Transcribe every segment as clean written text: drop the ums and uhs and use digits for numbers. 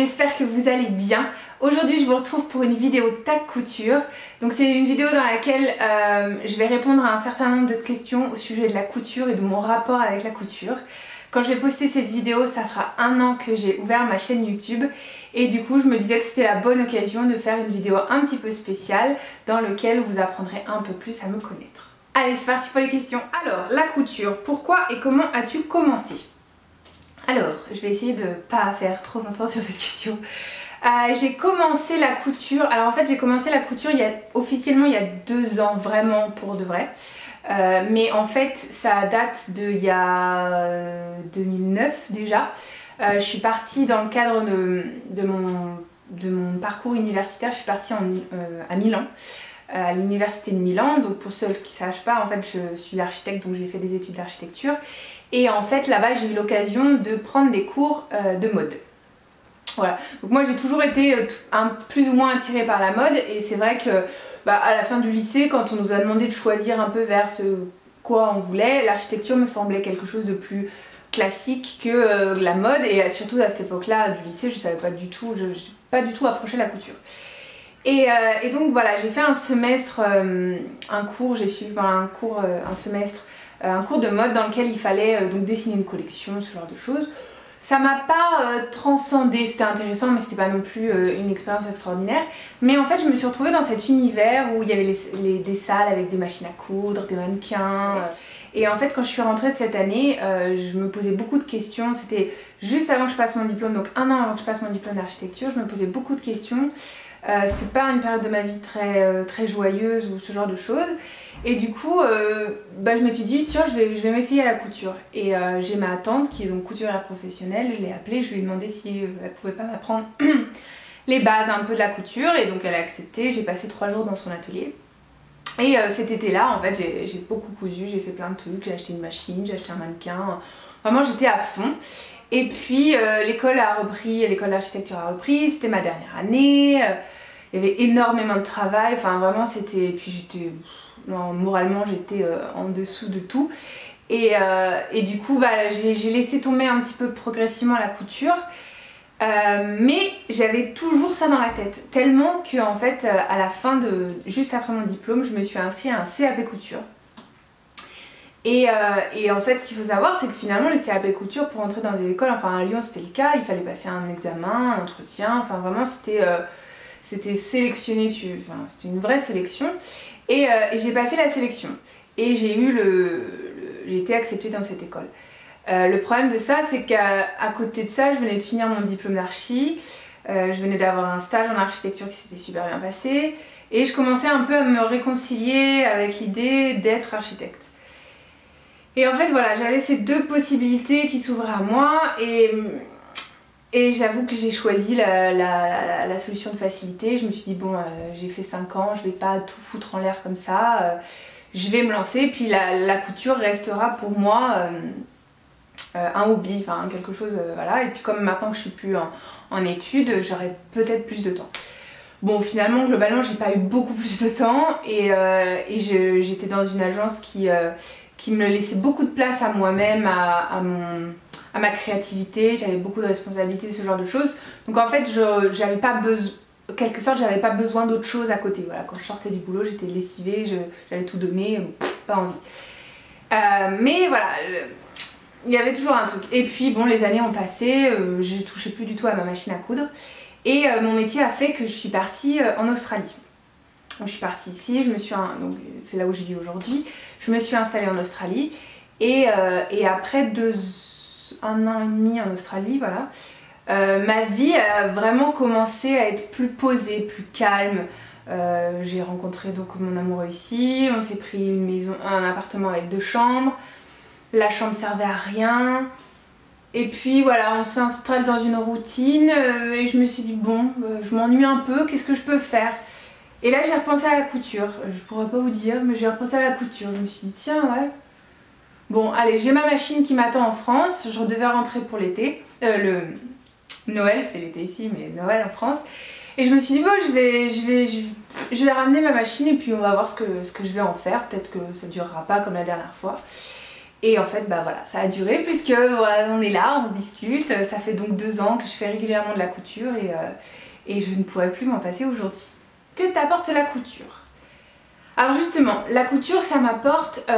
j'espère que vous allez bien. Aujourd'hui je vous retrouve pour une vidéo tag couture. Donc c'est une vidéo dans laquelle je vais répondre à un certain nombre de questions au sujet de la couture et de mon rapport avec la couture. Quand je vais poster cette vidéo, ça fera 1 an que j'ai ouvert ma chaîne YouTube et du coup je me disais que c'était la bonne occasion de faire une vidéo un petit peu spéciale dans laquelle vous apprendrez un peu plus à me connaître. Allez, c'est parti pour les questions. Alors, la couture, pourquoi et comment as-tu commencé? Alors, je vais essayer de pas faire trop longtemps sur cette question. J'ai commencé la couture, alors en fait j'ai commencé la couture officiellement il y a 2 ans, vraiment pour de vrai. Mais en fait ça date de il y a 2009 déjà. Je suis partie dans le cadre de mon parcours universitaire, je suis partie à Milan. À l'université de Milan, donc pour ceux qui ne sachent pas, en fait je suis architecte, donc j'ai fait des études d'architecture et en fait là-bas j'ai eu l'occasion de prendre des cours de mode. Voilà, donc moi j'ai toujours été plus ou moins attirée par la mode et c'est vrai que à la fin du lycée, quand on nous a demandé de choisir un peu vers ce quoi on voulait, l'architecture me semblait quelque chose de plus classique que la mode et surtout à cette époque-là du lycée je savais pas du tout, je n'ai pas du tout approché la couture. Et donc voilà, j'ai fait un semestre, j'ai suivi pendant un semestre un cours de mode dans lequel il fallait donc dessiner une collection, ce genre de choses. Ça m'a pas transcendée, c'était intéressant mais c'était pas non plus une expérience extraordinaire. Mais en fait je me suis retrouvée dans cet univers où il y avait des salles avec des machines à coudre, des mannequins. Et en fait quand je suis rentrée de cette année, je me posais beaucoup de questions. C'était juste avant que je passe mon diplôme, donc 1 an avant que je passe mon diplôme d'architecture. Je me posais beaucoup de questions. C'était pas une période de ma vie très joyeuse ou ce genre de choses. Et du coup, je me suis dit, tiens, je vais m'essayer à la couture. Et j'ai ma tante qui est donc couturière professionnelle, je l'ai appelée, je lui ai demandé si elle pouvait pas m'apprendre les bases un peu de la couture. Et donc elle a accepté, j'ai passé 3 jours dans son atelier. Et cet été-là, en fait, j'ai beaucoup cousu, j'ai fait plein de trucs, j'ai acheté une machine, j'ai acheté un mannequin. Vraiment, j'étais à fond. Et puis l'école d'architecture a repris, c'était ma dernière année, il y avait énormément de travail, enfin vraiment c'était, puis moralement j'étais en dessous de tout. Et du coup j'ai laissé tomber un petit peu progressivement la couture, mais j'avais toujours ça dans la tête, tellement que en fait à la fin juste après mon diplôme, je me suis inscrite à un CAP couture. Et en fait ce qu'il faut savoir c'est que finalement les CAP couture pour entrer dans des écoles, enfin à Lyon c'était le cas, il fallait passer un examen, un entretien, enfin vraiment c'était sélectionné, c'était une vraie sélection et j'ai passé la sélection et j'ai été acceptée dans cette école. Le problème de ça c'est qu'à côté de ça je venais de finir mon diplôme d'archi, je venais d'avoir un stage en architecture qui s'était super bien passé et je commençais un peu à me réconcilier avec l'idée d'être architecte. Et en fait voilà, j'avais ces 2 possibilités qui s'ouvraient à moi et j'avoue que j'ai choisi la solution de facilité. Je me suis dit bon, j'ai fait 5 ans, je vais pas tout foutre en l'air comme ça, je vais me lancer, puis la couture restera pour moi un hobby, enfin quelque chose, voilà. Et puis comme maintenant que je suis plus en études, j'aurai peut-être plus de temps. Bon finalement globalement j'ai pas eu beaucoup plus de temps et j'étais dans une agence qui me laissait beaucoup de place à moi-même, à ma créativité, j'avais beaucoup de responsabilités, ce genre de choses. Donc en fait j'avais pas besoin, en quelque sorte j'avais pas besoin d'autre chose à côté. Voilà, quand je sortais du boulot j'étais lessivée, j'avais tout donné, pas envie. Mais voilà, il y avait toujours un truc. Et puis bon, les années ont passé, je touchais plus du tout à ma machine à coudre. Et mon métier a fait que je suis partie en Australie. Donc, je suis partie ici, donc c'est là où je vis aujourd'hui. Je me suis installée en Australie et après 1 an et demi en Australie, voilà, ma vie a vraiment commencé à être plus posée, plus calme. J'ai rencontré donc mon amoureux ici, on s'est pris un appartement avec 2 chambres. La chambre servait à rien. Et puis voilà, on s'installe dans une routine et je me suis dit bon, je m'ennuie un peu, qu'est-ce que je peux faire? Et là j'ai repensé à la couture, je pourrais pas vous dire mais j'ai repensé à la couture, je me suis dit tiens ouais, bon allez, j'ai ma machine qui m'attend en France, je devais rentrer pour l'été, Noël, c'est l'été ici mais Noël en France, et je me suis dit bon je vais ramener ma machine et puis on va voir ce que je vais en faire, peut-être que ça durera pas comme la dernière fois. Et en fait bah voilà, ça a duré puisque voilà, on est là, on discute, ça fait donc 2 ans que je fais régulièrement de la couture et je ne pourrais plus m'en passer aujourd'hui. Que t'apporte la couture? Alors justement, la couture ça m'apporte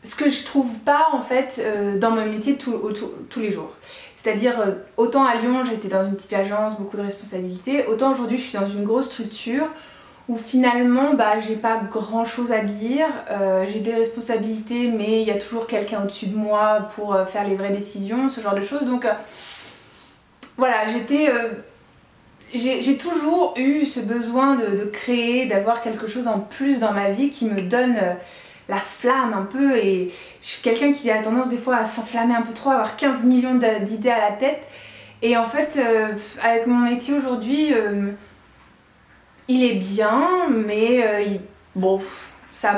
ce que je trouve pas en fait dans mon métier tous les jours. C'est-à-dire autant à Lyon j'étais dans une petite agence, beaucoup de responsabilités, autant aujourd'hui je suis dans une grosse structure où finalement bah, j'ai pas grand chose à dire, j'ai des responsabilités mais il y a toujours quelqu'un au-dessus de moi pour faire les vraies décisions, ce genre de choses. Donc voilà, j'ai toujours eu ce besoin de créer, d'avoir quelque chose en plus dans ma vie qui me donne la flamme un peu, et je suis quelqu'un qui a tendance des fois à s'enflammer un peu trop, à avoir 15 millions d'idées à la tête. Et en fait avec mon métier aujourd'hui il est bien mais bon ça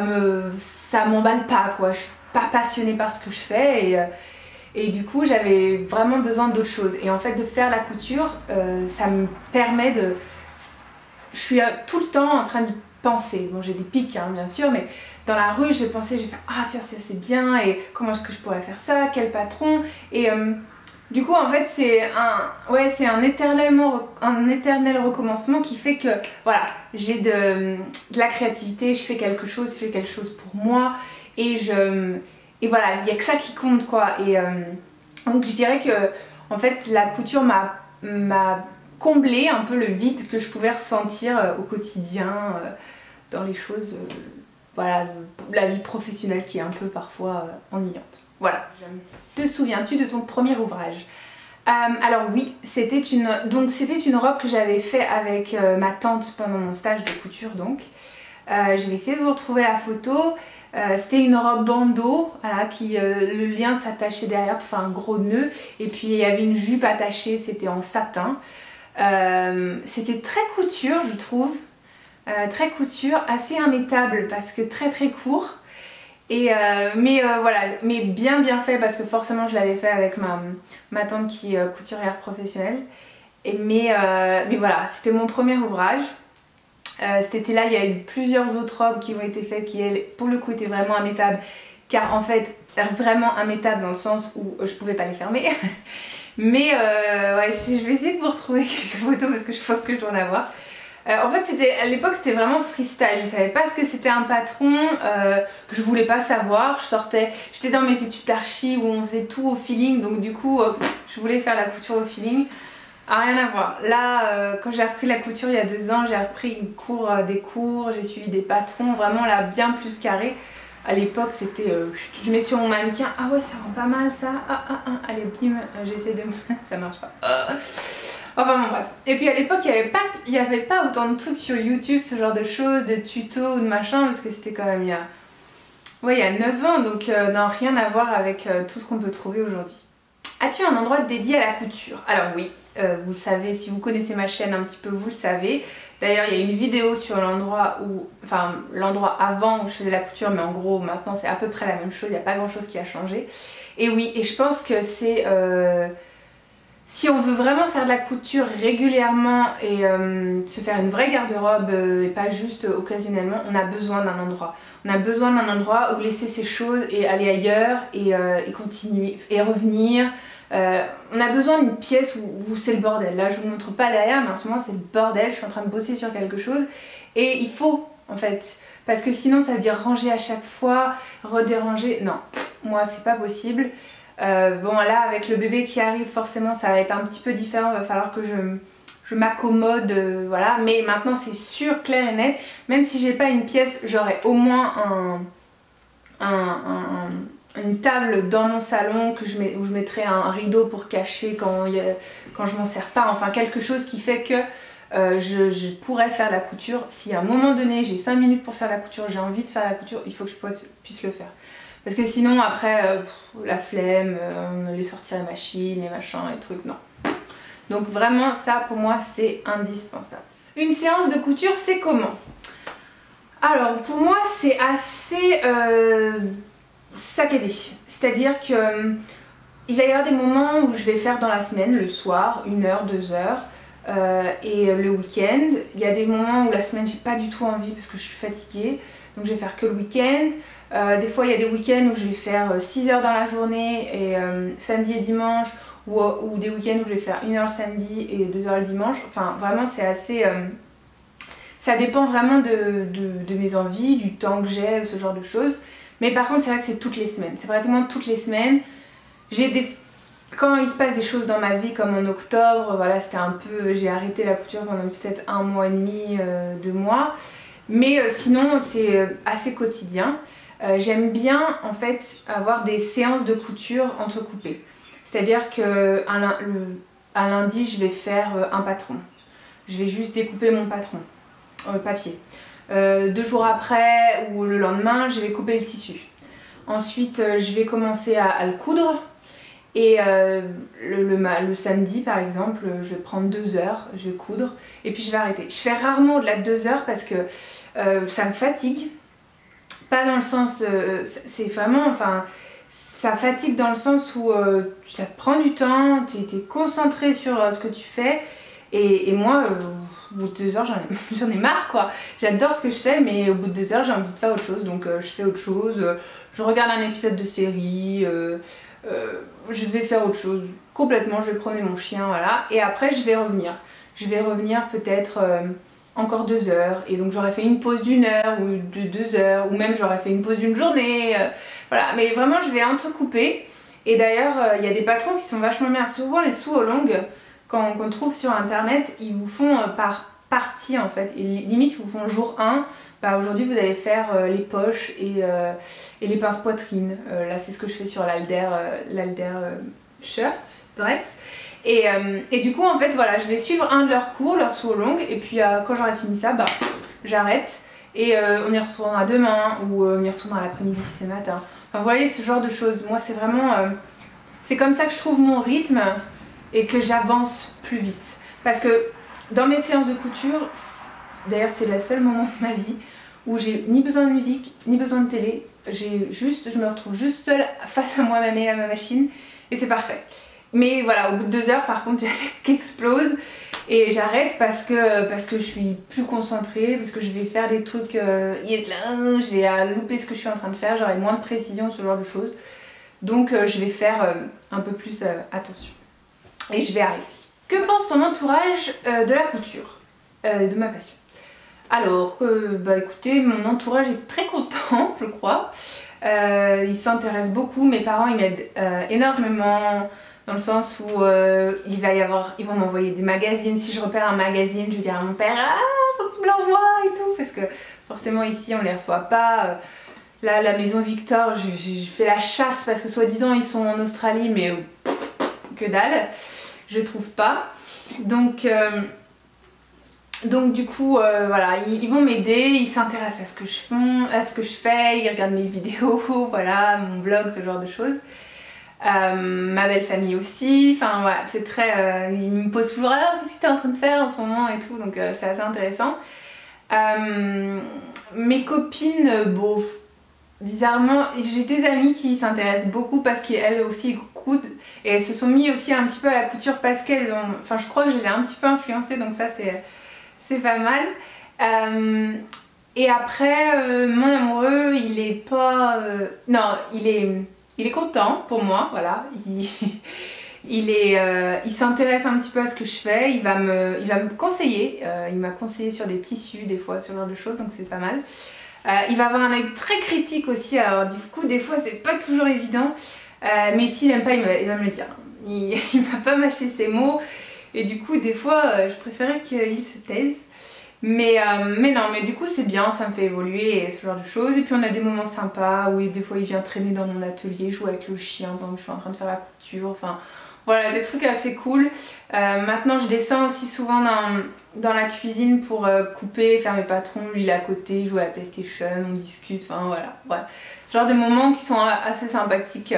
m'emballe pas quoi, je suis pas passionnée par ce que je fais et du coup j'avais vraiment besoin d'autre chose. Et en fait de faire la couture ça me permet de... Je suis tout le temps en train d'y penser. Bon j'ai des pics hein, bien sûr, mais dans la rue je vais penser, je vais faire ah tiens c'est bien, et comment est-ce que je pourrais faire ça, quel patron, et du coup en fait c'est un éternel recommencement qui fait que voilà, j'ai de la créativité, je fais quelque chose pour moi et voilà, il n'y a que ça qui compte quoi. Et donc je dirais que en fait la couture m'a comblé un peu le vide que je pouvais ressentir au quotidien dans les choses voilà, la vie professionnelle qui est un peu parfois ennuyante. Voilà. Te souviens-tu de ton premier ouvrage? Alors oui, c'était une robe que j'avais fait avec ma tante pendant mon stage de couture donc. Je vais essayer de vous retrouver la photo. C'était une robe bandeau, voilà, le lien s'attachait derrière pour faire un gros nœud, et puis il y avait une jupe attachée, c'était en satin. C'était très couture je trouve. Très couture, assez immétable parce que très court, et voilà, mais bien fait parce que forcément je l'avais fait avec ma tante qui est couturière professionnelle, mais voilà, c'était mon premier ouvrage. Cet été-là il y a eu plusieurs autres robes qui ont été faites qui elles pour le coup étaient vraiment immétables, car en fait vraiment immétables dans le sens où je pouvais pas les fermer. Mais ouais, je vais essayer de vous retrouver quelques photos parce que je pense que je dois en avoir. En fait à l'époque c'était vraiment freestyle, je savais pas ce que c'était un patron, je voulais pas savoir, j'étais dans mes études d'archi où on faisait tout au feeling, donc du coup je voulais faire la couture au feeling. Ah, rien à voir. Là quand j'ai repris la couture il y a 2 ans, j'ai repris des cours, j'ai suivi des patrons, vraiment là bien plus carré. À l'époque c'était, je mets sur mon mannequin, ah ouais ça rend pas mal ça, allez bim, j'essaie de... ça marche pas. Enfin bon bref. Et puis à l'époque il n'y avait pas autant de trucs sur YouTube, ce genre de choses, de tutos ou de machin, parce que c'était quand même il y a 9 ans, donc non, rien à voir avec tout ce qu'on peut trouver aujourd'hui. As-tu un endroit dédié à la couture? Alors oui, vous le savez, si vous connaissez ma chaîne un petit peu, vous le savez. D'ailleurs il y a une vidéo sur l'endroit avant où je faisais la couture, mais en gros maintenant c'est à peu près la même chose, il n'y a pas grand chose qui a changé. Et oui, et je pense que c'est... si on veut vraiment faire de la couture régulièrement et se faire une vraie garde-robe et pas juste occasionnellement, on a besoin d'un endroit. On a besoin d'un endroit où laisser ses choses et aller ailleurs et continuer et revenir. On a besoin d'une pièce où c'est le bordel. Là je vous montre pas derrière, mais en ce moment c'est le bordel, je suis en train de bosser sur quelque chose et il faut en fait. Parce que sinon ça veut dire ranger à chaque fois, redéranger. Non, moi c'est pas possible. Bon là avec le bébé qui arrive forcément ça va être un petit peu différent, il va falloir que je m'accommode, voilà, mais maintenant c'est sûr, clair et net, même si j'ai pas une pièce, j'aurai au moins une table dans mon salon où je mettrai un rideau pour cacher quand je m'en sers pas, enfin quelque chose qui fait que je pourrais faire la couture. Si à un moment donné j'ai 5 minutes pour faire la couture, j'ai envie de faire la couture, il faut que je puisse le faire. Parce que sinon après la flemme, les sortir les machines, les machins, les trucs, non. Donc vraiment ça pour moi c'est indispensable. Une séance de couture c'est comment? Alors pour moi c'est assez saccadé. C'est-à-dire que il va y avoir des moments où je vais faire dans la semaine, le soir, 1 heure, 2 heures. Et le week-end, il y a des moments où la semaine j'ai pas du tout envie parce que je suis fatiguée, donc je vais faire que le week-end. Des fois il y a des week-ends où je vais faire 6 heures dans la journée et samedi et dimanche, ou des week-ends où je vais faire 1 heure le samedi et 2 heures le dimanche. Enfin vraiment c'est assez... ça dépend vraiment de mes envies, du temps que j'ai, ce genre de choses. Mais par contre c'est vrai que c'est toutes les semaines, c'est pratiquement toutes les semaines. Quand il se passe des choses dans ma vie comme en octobre, voilà, c'était un peu... j'ai arrêté la couture pendant peut-être 1 mois et demi, 2 mois. Mais sinon c'est assez quotidien. J'aime bien en fait avoir des séances de couture entrecoupées. C'est-à-dire qu'un lundi je vais faire un patron. Je vais juste découper mon patron, papier. 2 jours après ou le lendemain je vais couper le tissu. Ensuite je vais commencer à le coudre. Et le samedi par exemple je vais prendre 2 heures, je vais coudre et puis je vais arrêter. Je fais rarement au-delà de 2 heures parce que ça me fatigue. Pas dans le sens, c'est vraiment, enfin ça fatigue dans le sens où ça te prend du temps, tu es concentré sur ce que tu fais. Et moi au bout de 2 heures j'en ai marre quoi. J'adore ce que je fais mais au bout de 2 heures j'ai envie de faire autre chose. Donc je fais autre chose, je regarde un épisode de série, je vais faire autre chose complètement, je vais promener mon chien, voilà. Et après je vais revenir. Je vais revenir peut-être encore 2 heures. Et donc j'aurais fait une pause d'1 heure ou de 2 heures. Ou même j'aurais fait une pause d'une journée. Voilà, mais vraiment je vais entrecouper. Et d'ailleurs il y a des patrons qui sont vachement bien. Souvent les sew along qu'on trouve sur internet, ils vous font par partie en fait. Et limite ils vous font jour 1. Bah, aujourd'hui vous allez faire les poches et les pinces poitrine. Là c'est ce que je fais sur l'Alder shirt, dress. Et du coup en fait voilà, je vais suivre un de leurs cours, leur sew along. Et puis quand j'aurai fini ça, bah j'arrête. Et on y retournera demain ou on y retournera l'après-midi si c'est matin. Enfin vous voyez ce genre de choses. Moi c'est vraiment... c'est comme ça que je trouve mon rythme et que j'avance plus vite. Parce que dans mes séances de couture, d'ailleurs c'est le seul moment de ma vie où j'ai ni besoin de musique, ni besoin de télé. Je me retrouve juste seule face à moi-même et à ma machine et c'est parfait. Mais voilà, au bout de 2 heures par contre j'ai la tête qui explose et j'arrête parce que je suis plus concentrée, parce que je vais faire des trucs, je vais louper ce que je suis en train de faire, j'aurai moins de précision, ce genre de choses. Donc je vais faire un peu plus attention et je vais arrêter. Que pense ton entourage de la couture, de ma passion? Alors, bah écoutez, mon entourage est très content, je crois. Ils s'intéressent beaucoup, mes parents ils m'aident énormément, dans le sens où ils vont m'envoyer des magazines. Si je repère un magazine, je vais dire à mon père, ah, faut que tu me l'envoies et tout, parce que forcément ici on les reçoit pas. Là, la maison Victor, j'ai fait la chasse parce que soi-disant ils sont en Australie, mais que dalle, je trouve pas. Donc du coup voilà, ils vont m'aider, ils s'intéressent à ce que je fais, ils regardent mes vidéos, voilà, mon blog, ce genre de choses. Ma belle famille aussi, enfin voilà, c'est très... ils me posent toujours alors qu'est-ce que tu es en train de faire en ce moment et tout, donc c'est assez intéressant. Mes copines, bon, bizarrement, j'ai des amies qui s'intéressent beaucoup parce qu'elles aussi coudent et elles se sont mis aussi un petit peu à la couture parce qu'elles ont... Enfin je crois que je les ai un petit peu influencées, donc ça c'est pas mal. Et après mon amoureux il est pas... non, il est content pour moi, voilà. Il s'intéresse un petit peu à ce que je fais, il va me conseiller. Il m'a conseillé sur des tissus des fois, ce genre de choses, donc c'est pas mal. Il va avoir un œil très critique aussi, alors du coup des fois c'est pas toujours évident. Mais s'il aime pas il va me le dire. Il va pas mâcher ses mots et du coup des fois je préférais qu'il se taise. Mais non, mais du coup c'est bien, ça me fait évoluer et ce genre de choses. Et puis on a des moments sympas où des fois il vient traîner dans mon atelier, jouer avec le chien pendant que je suis en train de faire la couture. Enfin voilà, des trucs assez cool. Maintenant je descends aussi souvent dans la cuisine pour couper, faire mes patrons. Lui il est à côté, il joue à la PlayStation, on discute, enfin voilà. Bref, ce genre de moments qui sont assez sympathiques,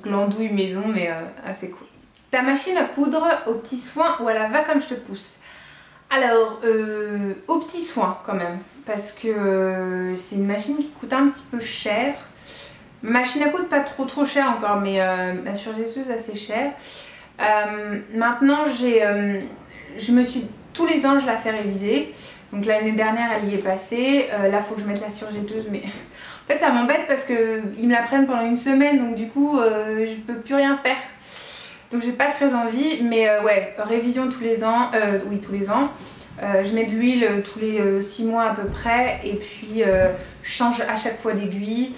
glandouille maison mais assez cool. Ta machine à coudre aux petits soins ou à la va comme je te pousse? Alors, aux petits soins quand même, parce que c'est une machine qui coûte un petit peu cher. Machine à coudre pas trop cher encore, mais la surliseuse assez chère. Maintenant je me suis tous les ans je la fais réviser. Donc l'année dernière elle y est passée, là faut que je mette la surjetteuse mais en fait ça m'embête parce qu'ils me la prennent pendant une semaine donc du coup je peux plus rien faire. Donc j'ai pas très envie mais ouais, révision tous les ans, oui tous les ans. Je mets de l'huile tous les 6 mois à peu près et puis je change à chaque fois d'aiguille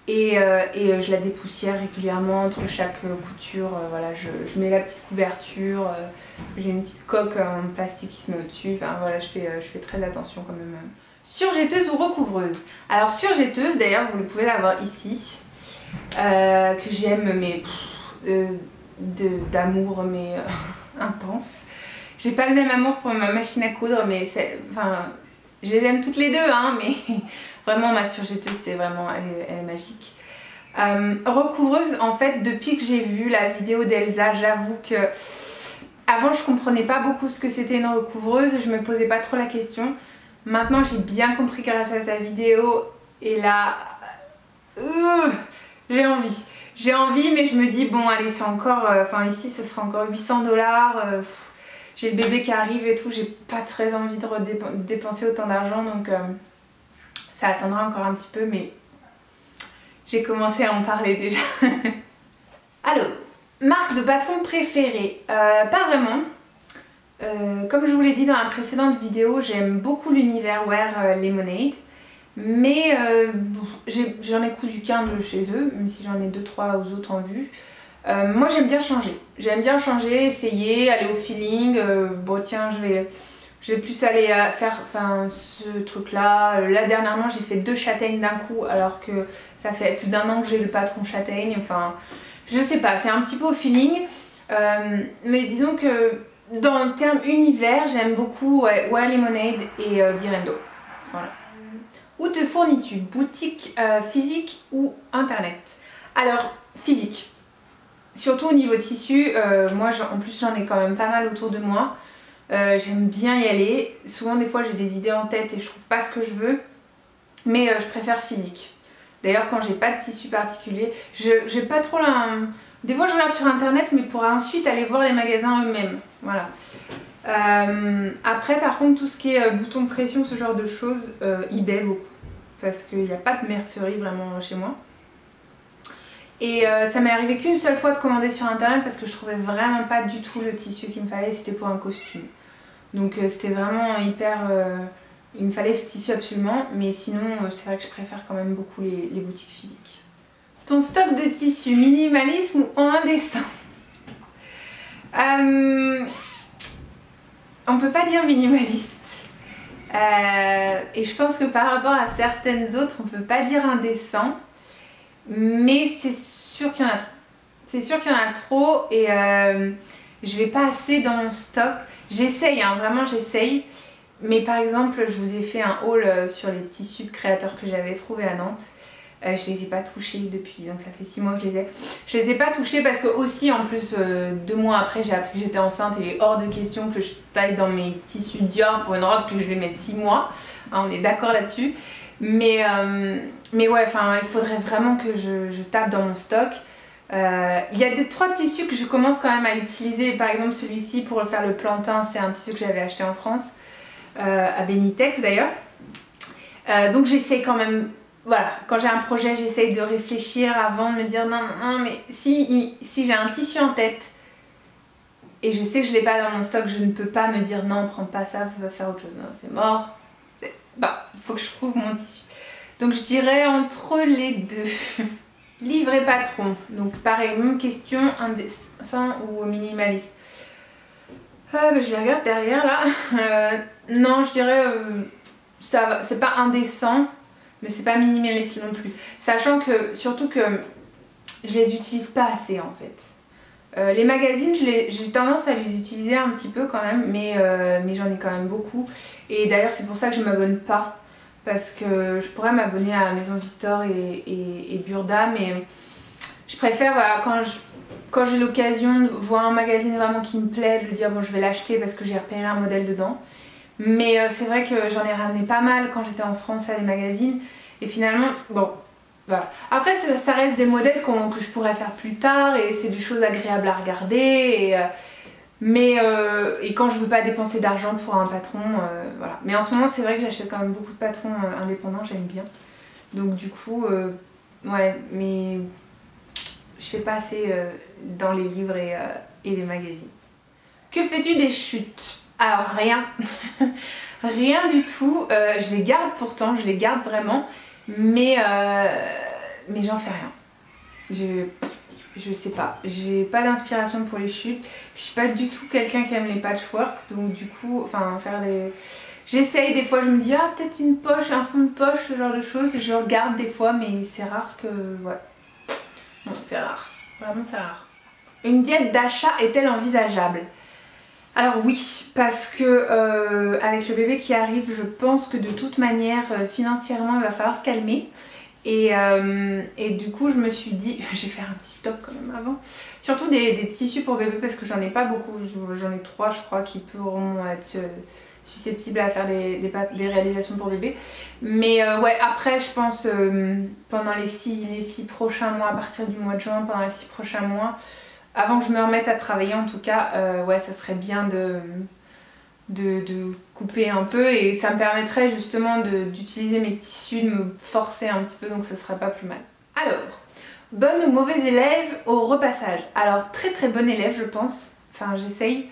et je la dépoussière régulièrement entre chaque couture. Voilà, je mets la petite couverture, parce que j'ai une petite coque en plastique qui se met au-dessus. Enfin voilà, je fais très attention quand même. Surjetteuse ou recouvreuse? Alors surjetteuse, d'ailleurs vous pouvez la voir ici, que j'aime mais d'amour mais intense. J'ai pas le même amour pour ma machine à coudre mais enfin, je les aime toutes les deux hein, mais vraiment ma surjetteuse c'est vraiment, elle est magique. Recouvreuse, en fait depuis que j'ai vu la vidéo d'Elsa, j'avoue que avant je comprenais pas beaucoup ce que c'était une recouvreuse, je me posais pas trop la question. Maintenant j'ai bien compris grâce à sa vidéo et là j'ai envie. J'ai envie mais je me dis bon allez c'est encore, enfin ici ce sera encore 800 $. J'ai le bébé qui arrive et tout, j'ai pas très envie de dépenser autant d'argent donc ça attendra encore un petit peu mais j'ai commencé à en parler déjà. Alors, marque de patron préférée? Pas vraiment. Comme je vous l'ai dit dans la précédente vidéo, j'aime beaucoup l'univers Wear Lemonade. Mais j'en ai cousu qu'un de chez eux, même si j'en ai 2-3 aux autres en vue. Moi j'aime bien changer. J'aime bien changer, essayer, aller au feeling. Bon tiens, je vais plus aller faire ce truc là. Là dernièrement j'ai fait 2 châtaignes d'un coup alors que ça fait plus d'1 an que j'ai le patron châtaigne. Enfin je sais pas, c'est un petit peu au feeling. Mais disons que dans le terme univers j'aime beaucoup Wear Lemonade et Direndo. Voilà. Où te fournis-tu? Boutique physique ou internet? Alors physique. Surtout au niveau tissu, moi en plus j'en ai quand même pas mal autour de moi. J'aime bien y aller. Souvent des fois j'ai des idées en tête et je trouve pas ce que je veux. Mais je préfère physique. D'ailleurs quand j'ai pas de tissu particulier, j'ai pas trop la... Des fois je regarde sur internet mais pour ensuite aller voir les magasins eux-mêmes. Voilà. Après par contre tout ce qui est bouton de pression, ce genre de choses, eBay beaucoup. Parce qu'il n'y a pas de mercerie vraiment chez moi. Et ça m'est arrivé qu'une seule fois de commander sur internet parce que je trouvais vraiment pas du tout le tissu qu'il me fallait, c'était pour un costume. Donc c'était vraiment hyper... il me fallait ce tissu absolument, mais sinon c'est vrai que je préfère quand même beaucoup les boutiques physiques. Ton stock de tissu, minimalisme ou indécent? On peut pas dire minimaliste. Et je pense que par rapport à certaines autres, on peut pas dire indécent. Mais c'est sûr qu'il y en a trop. C'est sûr qu'il y en a trop et je vais pas assez dans mon stock. J'essaye, hein, vraiment j'essaye. Mais par exemple, je vous ai fait un haul sur les tissus de créateurs que j'avais trouvés à Nantes. Je les ai pas touchés depuis, donc ça fait 6 mois que je les ai. Je les ai pas touchés parce que aussi en plus 2 mois après j'ai appris que j'étais enceinte et il est hors de question que je taille dans mes tissus Dior pour une robe que je vais mettre 6 mois. Hein, on est d'accord là-dessus. Mais ouais, enfin il faudrait vraiment que je tape dans mon stock. Il y a 3 tissus que je commence quand même à utiliser. Par exemple celui-ci pour faire le plantain, c'est un tissu que j'avais acheté en France, à Benitex d'ailleurs. Donc j'essaie quand même... Voilà, quand j'ai un projet, j'essaye de réfléchir avant de me dire non, non, mais si j'ai un tissu en tête et je sais que je l'ai pas dans mon stock, je ne peux pas me dire non, prends pas ça, va faire autre chose. Non, c'est mort. Bah, il faut que je trouve mon tissu. Donc je dirais entre les deux. Livre et patron. Donc pareil, même question, indécent ou minimaliste. Je les regarde derrière là. Non, je dirais ça, c'est pas indécent. Mais c'est pas minimaliste non plus. Sachant que, surtout que je les utilise pas assez en fait. Les magazines, j'ai tendance à les utiliser un petit peu quand même, mais j'en ai quand même beaucoup. Et d'ailleurs c'est pour ça que je m'abonne pas. Parce que je pourrais m'abonner à Maison Victor et Burda, mais je préfère, voilà, quand j'ai l'occasion de voir un magazine vraiment qui me plaît, de lui dire bon je vais l'acheter parce que j'ai repéré un modèle dedans. Mais c'est vrai que j'en ai ramené pas mal quand j'étais en France à des magazines. Et finalement, bon, voilà. Après ça reste des modèles que je pourrais faire plus tard et c'est des choses agréables à regarder. Mais et quand je veux pas dépenser d'argent pour un patron, voilà. Mais en ce moment c'est vrai que j'achète quand même beaucoup de patrons indépendants, j'aime bien. Donc du coup, ouais, mais je fais pas assez dans les livres et les magazines. Que fais-tu des chutes? Alors rien, rien du tout. Je les garde pourtant, je les garde vraiment, mais j'en fais rien. Je sais pas, j'ai pas d'inspiration pour les chutes. Je suis pas du tout quelqu'un qui aime les patchwork, donc du coup, enfin faire des... J'essaye des fois, je me dis ah peut-être une poche, un fond de poche, ce genre de choses. Je regarde des fois, mais c'est rare que... ouais. Non, c'est rare. Vraiment c'est rare. Une diète d'achat est-elle envisageable? Alors oui, parce que avec le bébé qui arrive, je pense que de toute manière, financièrement, il va falloir se calmer. Et du coup je me suis dit, je vais faire un petit stock quand même avant. Surtout des tissus pour bébé parce que j'en ai pas beaucoup, j'en ai 3 je crois qui pourront être susceptibles à faire des réalisations pour bébé. Mais ouais, après je pense pendant les 6 prochains mois, à partir du mois de juin, pendant les 6 prochains mois, avant que je me remette à travailler en tout cas, ouais ça serait bien de couper un peu et ça me permettrait justement d'utiliser mes tissus, de me forcer un petit peu, donc ce serait pas plus mal. Alors, bonne ou mauvaise élève au repassage? Alors très très bonne élève je pense, enfin j'essaye,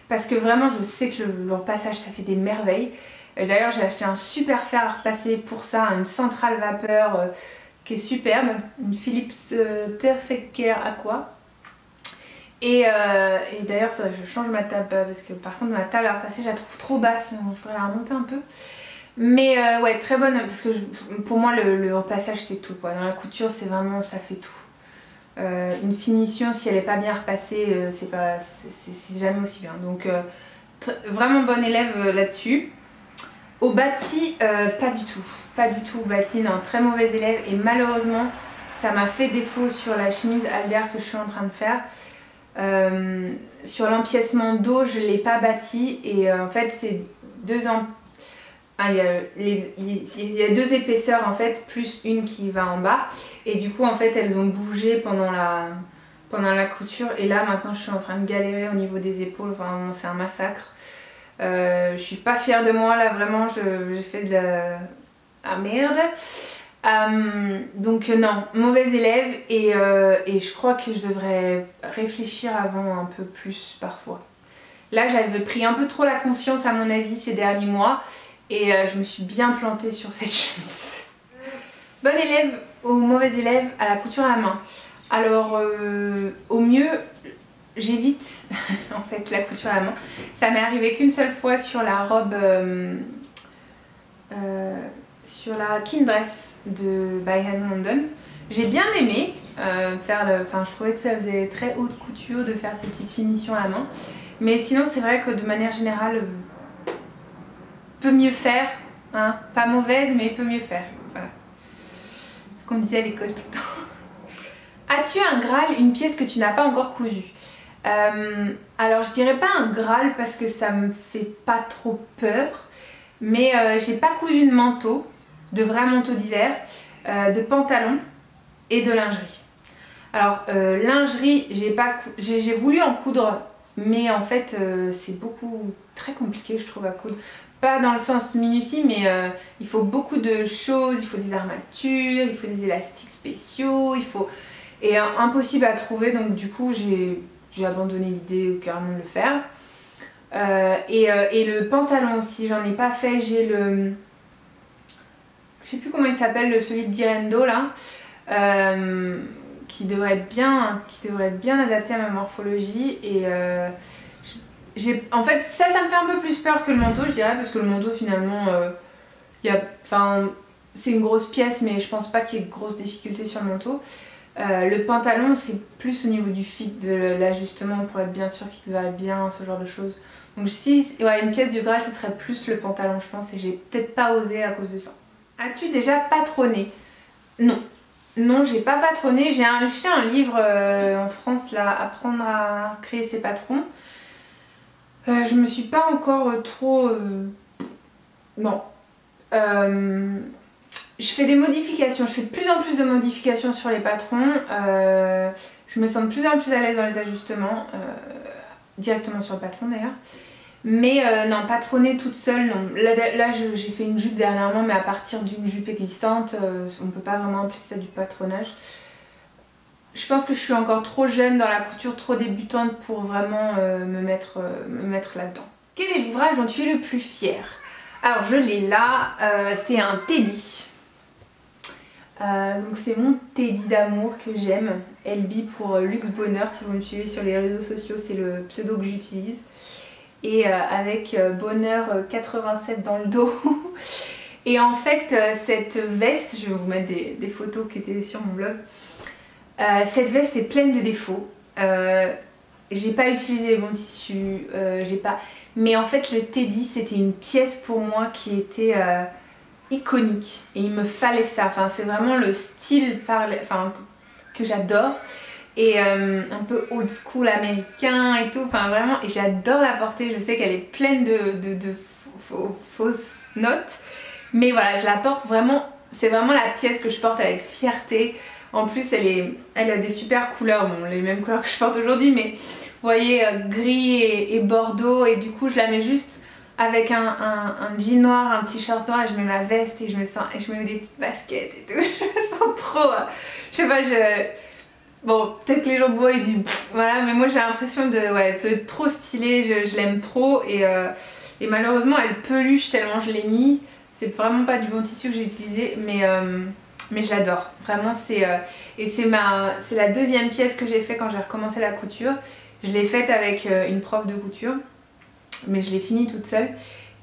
parce que vraiment je sais que le repassage ça fait des merveilles. D'ailleurs j'ai acheté un super fer à repasser pour ça, une centrale vapeur qui est superbe, une Philips Perfect Care Aqua. Et d'ailleurs il faudrait que je change ma table parce que par contre ma table à repasser je la trouve trop basse, il faudrait la remonter un peu. Mais ouais très bonne parce que pour moi le repassage c'est tout quoi. Dans la couture c'est vraiment ça fait tout. Une finition si elle n'est pas bien repassée c'est jamais aussi bien. Donc vraiment bonne élève là-dessus. Au bâti pas du tout. Pas du tout au bâti, non, très mauvaise élève et malheureusement ça m'a fait défaut sur la chemise Alder que je suis en train de faire. Sur l'empiècement dos je l'ai pas bâti et en fait c'est il y a 2 épaisseurs en fait plus une qui va en bas et du coup en fait elles ont bougé pendant la couture et là maintenant je suis en train de galérer au niveau des épaules, enfin c'est un massacre. Je suis pas fière de moi là vraiment, j'ai fait de la... ah merde. Donc non, mauvaise élève et je crois que je devrais réfléchir avant un peu plus parfois. Là j'avais pris un peu trop la confiance à mon avis ces derniers mois et je me suis bien plantée sur cette chemise. Bonne élève ou mauvaise élève à la couture à la main? Alors au mieux j'évite en fait la couture à la main. Ça m'est arrivé qu'une seule fois sur la robe... sur la Kin Dress de By Hand London. J'ai bien aimé enfin je trouvais que ça faisait très haute couture de faire ces petites finitions à la main. Mais sinon c'est vrai que de manière générale, peut mieux faire, hein. Pas mauvaise mais peut mieux faire. Voilà. Ce qu'on disait à l'école tout le temps. As-tu un Graal, une pièce que tu n'as pas encore cousue? Alors je dirais pas un Graal parce que ça me fait pas trop peur. Mais j'ai pas cousu de manteau, de vrais manteaux d'hiver, de pantalons et de lingerie. Alors lingerie, j'ai voulu en coudre, mais en fait c'est très compliqué je trouve à coudre. Pas dans le sens minutie, mais il faut beaucoup de choses, il faut des armatures, il faut des élastiques spéciaux, et impossible à trouver, donc du coup j'ai abandonné l'idée carrément de le faire. Et le pantalon aussi, j'en ai pas fait, j'ai le... je sais plus comment il s'appelle, celui de Direndo là, qui devrait être bien adapté à ma morphologie et en fait ça me fait un peu plus peur que le manteau je dirais parce que le manteau finalement c'est une grosse pièce mais je pense pas qu'il y ait de grosses difficultés sur le manteau. Le pantalon c'est plus au niveau du fit, de l'ajustement pour être bien sûr qu'il va bien, ce genre de choses. Donc si ouais, une pièce du Graal ce serait plus le pantalon je pense et j'ai peut-être pas osé à cause de ça. As-tu déjà patronné? Non. Non j'ai pas patronné, j'ai acheté un livre en France là, apprendre à créer ses patrons. Je me suis pas encore trop... non. Je fais des modifications, je fais de plus en plus de modifications sur les patrons. Je me sens de plus en plus à l'aise dans les ajustements. directement sur le patron d'ailleurs. Mais non, patronner toute seule, non. Là j'ai fait une jupe dernièrement, mais à partir d'une jupe existante, on peut pas vraiment appeler ça du patronage. Je pense que je suis encore trop jeune dans la couture, trop débutante pour vraiment me mettre là-dedans. Quel est l'ouvrage dont tu es le plus fière? Alors je l'ai là, c'est un Teddy. Donc c'est mon Teddy d'amour que j'aime, LB pour Luxe Bonheur, si vous me suivez sur les réseaux sociaux, c'est le pseudo que j'utilise. Et avec Bonheur 87 dans le dos. Et en fait cette veste, je vais vous mettre des photos qui étaient sur mon blog, cette veste est pleine de défauts. J'ai pas utilisé les bons tissus, mais en fait le Teddy c'était une pièce pour moi qui était iconique et il me fallait ça. Enfin c'est vraiment le style que j'adore. Et un peu old school américain et tout, enfin vraiment, et j'adore la porter. Je sais qu'elle est pleine de fausses notes, mais voilà, je la porte vraiment, c'est vraiment la pièce que je porte avec fierté. En plus elle a des super couleurs, bon les mêmes couleurs que je porte aujourd'hui, mais vous voyez gris et bordeaux, et du coup je la mets juste avec un jean noir, un t-shirt noir, et je mets ma veste et je me mets des petites baskets et tout. Je me sens trop, je sais pas, bon, peut-être que les gens me voient et disent voilà, mais moi j'ai l'impression de trop stylée, je l'aime trop, et malheureusement elle peluche tellement je l'ai mis. C'est vraiment pas du bon tissu que j'ai utilisé, mais je l'adore. Vraiment, c'est la deuxième pièce que j'ai fait quand j'ai recommencé la couture. Je l'ai faite avec une prof de couture, mais je l'ai finie toute seule.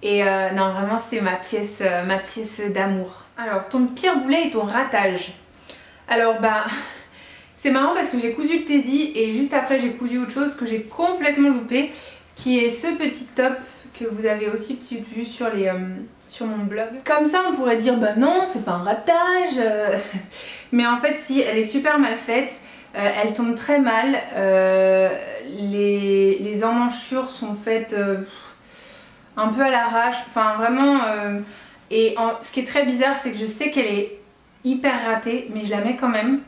Et non, vraiment c'est ma pièce d'amour. Alors, ton pire boulet et ton ratage. Alors bah... C'est marrant parce que j'ai cousu le Teddy et juste après j'ai cousu autre chose que j'ai complètement loupé, qui est ce petit top que vous avez aussi vu sur mon blog. Comme ça on pourrait dire bah non c'est pas un ratage, mais en fait si, elle est super mal faite, elle tombe très mal, les emmanchures sont faites un peu à l'arrache, enfin vraiment, ce qui est très bizarre c'est que je sais qu'elle est hyper ratée mais je la mets quand même.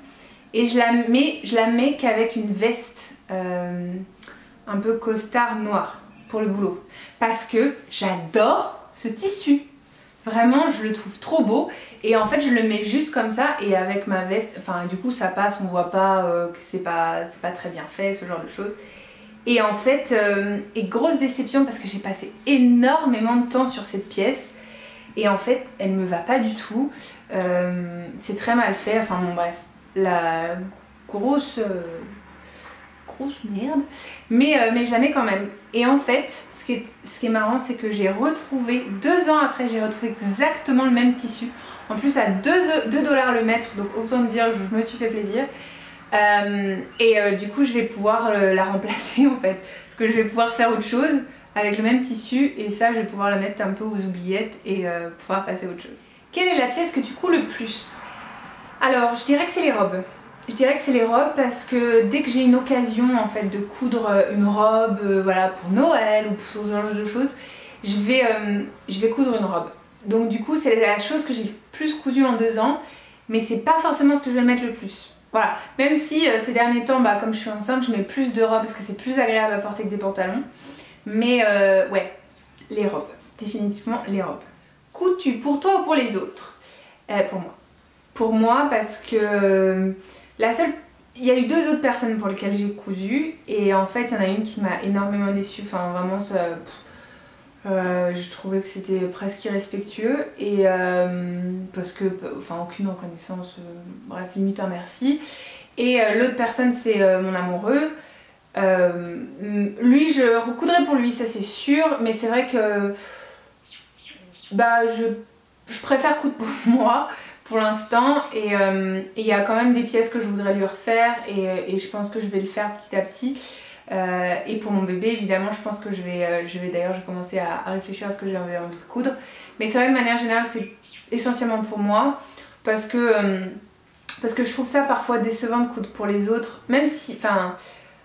Et je la mets qu'avec une veste un peu costard noir pour le boulot. Parce que j'adore ce tissu. Vraiment, je le trouve trop beau. Et en fait, je le mets juste comme ça. Et avec ma veste, enfin du coup ça passe, on voit pas que c'est pas très bien fait, ce genre de choses. Et en fait, grosse déception parce que j'ai passé énormément de temps sur cette pièce. Et en fait, elle me va pas du tout. C'est très mal fait, enfin bon bref. La grosse merde, mais je la mets quand même. Et en fait ce qui est marrant c'est que j'ai retrouvé 2 ans après, j'ai retrouvé exactement le même tissu, en plus à 2 $ le mètre, donc autant dire je me suis fait plaisir. Du coup je vais pouvoir la remplacer en fait, parce que je vais pouvoir faire autre chose avec le même tissu, et ça je vais pouvoir la mettre un peu aux oubliettes et pouvoir passer à autre chose. Quelle est la pièce que tu couds le plus? Alors je dirais que c'est les robes. Je dirais que c'est les robes parce que dès que j'ai une occasion en fait de coudre une robe voilà, pour Noël ou pour ce genre de choses, je vais coudre une robe. Donc du coup c'est la chose que j'ai plus cousue en 2 ans, mais c'est pas forcément ce que je vais mettre le plus. Voilà, même si ces derniers temps, bah, comme je suis enceinte, je mets plus de robes parce que c'est plus agréable à porter que des pantalons. Mais ouais, les robes, définitivement les robes. Couds-tu pour toi ou pour les autres? Pour moi. Pour moi parce que il y a eu 2 autres personnes pour lesquelles j'ai cousu, et en fait il y en a une qui m'a énormément déçue, enfin vraiment ça, je trouvais que c'était presque irrespectueux, et parce que, enfin aucune reconnaissance, bref limite un merci. Et l'autre personne c'est mon amoureux. Lui je recoudrais pour lui, ça c'est sûr, mais c'est vrai que bah je préfère coudre pour moi pour l'instant, et il y a quand même des pièces que je voudrais lui refaire, et je pense que je vais le faire petit à petit. Et pour mon bébé évidemment je pense que je vais d'ailleurs commencer à réfléchir à ce que j'ai envie de coudre, mais c'est vrai de manière générale c'est essentiellement pour moi, parce que je trouve ça parfois décevant de coudre pour les autres, même si, enfin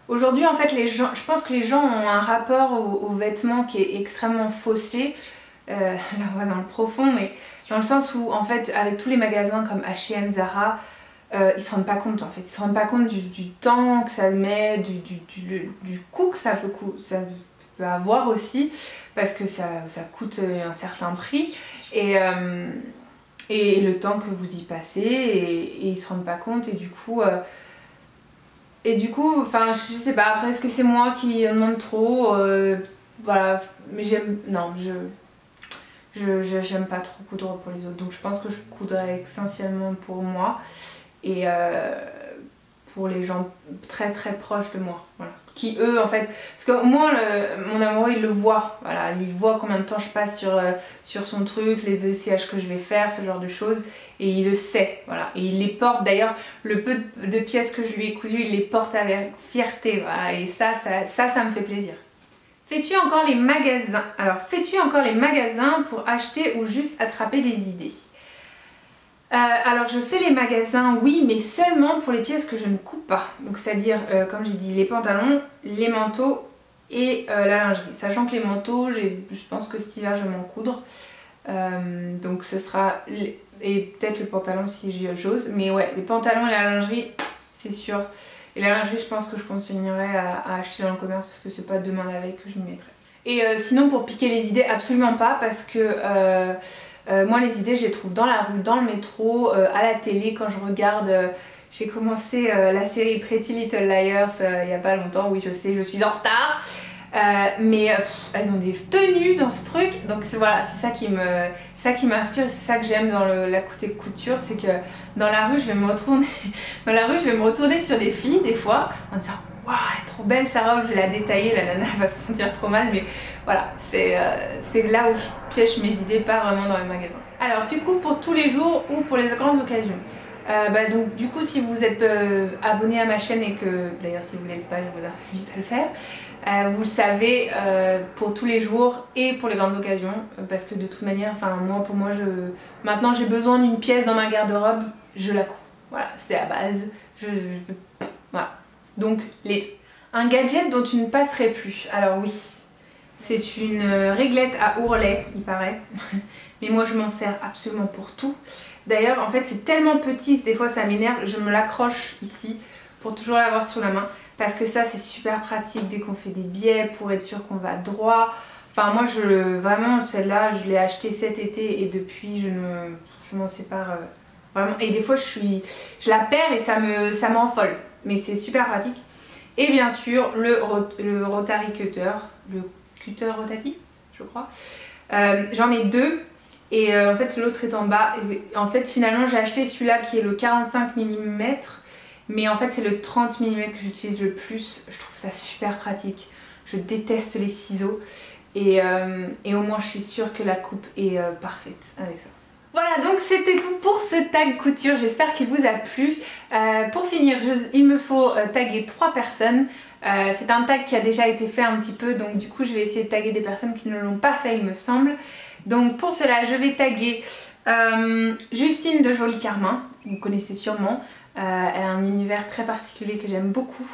aujourd'hui en fait les gens, je pense que les gens ont un rapport aux vêtements qui est extrêmement faussé. Là on va dans le profond, mais dans le sens où en fait avec tous les magasins comme H&M, Zara, ils se rendent pas compte en fait. Ils se rendent pas compte du temps que ça met, du coût que ça peut avoir aussi, parce que ça coûte un certain prix. Et le temps que vous y passez, et ils se rendent pas compte, et du coup, enfin je sais pas, après est-ce que c'est moi qui demande trop, voilà, mais j'aime pas trop coudre pour les autres, donc je pense que je coudrais essentiellement pour moi et pour les gens très très proches de moi, voilà. Qui eux en fait, parce que moi mon amoureux il le voit, voilà, il voit combien de temps je passe sur son truc, les essayages que je vais faire, ce genre de choses, et il le sait, voilà, et il les porte, d'ailleurs le peu de pièces que je lui ai cousues il les porte avec fierté, voilà, et ça me fait plaisir. Fais-tu encore les magasins? Alors fais-tu encore les magasins pour acheter ou juste attraper des idées? Alors je fais les magasins, oui, mais seulement pour les pièces que je ne coupe pas. Donc c'est-à-dire, comme j'ai dit, les pantalons, les manteaux et la lingerie. Sachant que les manteaux, je pense que cet hiver je vais m'en coudre. Donc ce sera... Et peut-être le pantalon si j'ose. Mais ouais, les pantalons et la lingerie, c'est sûr. Et la lingerie, je pense que je continuerai à acheter dans le commerce parce que c'est pas demain la veille que je m'y mettrai. Et sinon pour piquer les idées, absolument pas, parce que... moi les idées je les trouve dans la rue, dans le métro, à la télé quand je regarde, j'ai commencé la série Pretty Little Liars il y a pas longtemps, oui je sais je suis en retard, mais elles ont des tenues dans ce truc, donc voilà, c'est ça qui m'inspire, c'est ça que j'aime dans la couture, c'est que dans la rue je vais me retourner sur des filles des fois en disant waouh elle est trop belle sa robe, je vais la détailler, la nana va se sentir trop mal, mais voilà, c'est là où je piège mes idées, pas vraiment dans les magasins. Alors tu coupes pour tous les jours ou pour les grandes occasions? Donc du coup si vous êtes abonné à ma chaîne et que, d'ailleurs si vous ne l'êtes pas je vous invite à le faire, vous le savez, pour tous les jours et pour les grandes occasions, parce que de toute manière, enfin pour moi maintenant j'ai besoin d'une pièce dans ma garde-robe, je la couds, voilà, c'est la base, voilà. Donc un gadget dont tu ne passerais plus, alors oui, c'est une réglette à ourlet, il paraît, mais moi je m'en sers absolument pour tout. D'ailleurs en fait c'est tellement petit, des fois ça m'énerve, je me l'accroche ici pour toujours l'avoir sous la main, parce que ça c'est super pratique dès qu'on fait des biais pour être sûr qu'on va droit. Enfin moi vraiment celle-là je l'ai achetée cet été et depuis je m'en sépare vraiment, et des fois je la perds et ça m'envole, mais c'est super pratique. Et bien sûr le Rotary Cutter, le cutter rotati je crois, j'en ai deux. Et en fait l'autre est en bas, et en fait finalement j'ai acheté celui-là qui est le 45 mm, mais en fait c'est le 30 mm que j'utilise le plus, je trouve ça super pratique, je déteste les ciseaux, et au moins je suis sûre que la coupe est parfaite avec ça. Voilà, donc c'était tout pour ce tag couture, j'espère qu'il vous a plu. Pour finir, il me faut taguer 3 personnes. C'est un tag qui a déjà été fait un petit peu, donc du coup je vais essayer de taguer des personnes qui ne l'ont pas fait il me semble. Donc pour cela je vais taguer Justine de Jolie Carmin, vous connaissez sûrement, elle a un univers très particulier que j'aime beaucoup.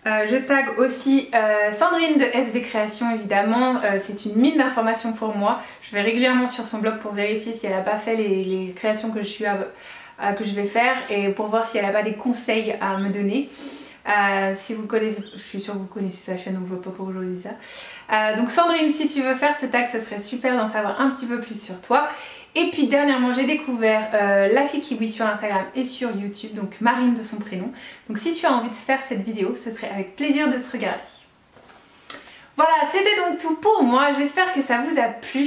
Je tag aussi Sandrine de SB Création évidemment, c'est une mine d'informations pour moi. Je vais régulièrement sur son blog pour vérifier si elle n'a pas fait les créations que je vais faire, et pour voir si elle n'a pas des conseils à me donner. Si vous connaissez, je suis sûre que vous connaissez sa chaîne, donc je vois pas pourquoi je vous dis ça. Donc Sandrine, si tu veux faire ce tag, ça serait super d'en savoir un petit peu plus sur toi. Et puis dernièrement j'ai découvert La Fille Kiwi sur Instagram et sur YouTube, donc Marine de son prénom. Donc si tu as envie de faire cette vidéo, ce serait avec plaisir de te regarder. Voilà, c'était donc tout pour moi, j'espère que ça vous a plu.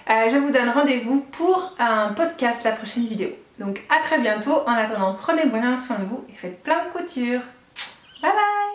Je vous donne rendez-vous pour un podcast, la prochaine vidéo. Donc à très bientôt, en attendant prenez bien soin de vous et faites plein de couture. Bye bye!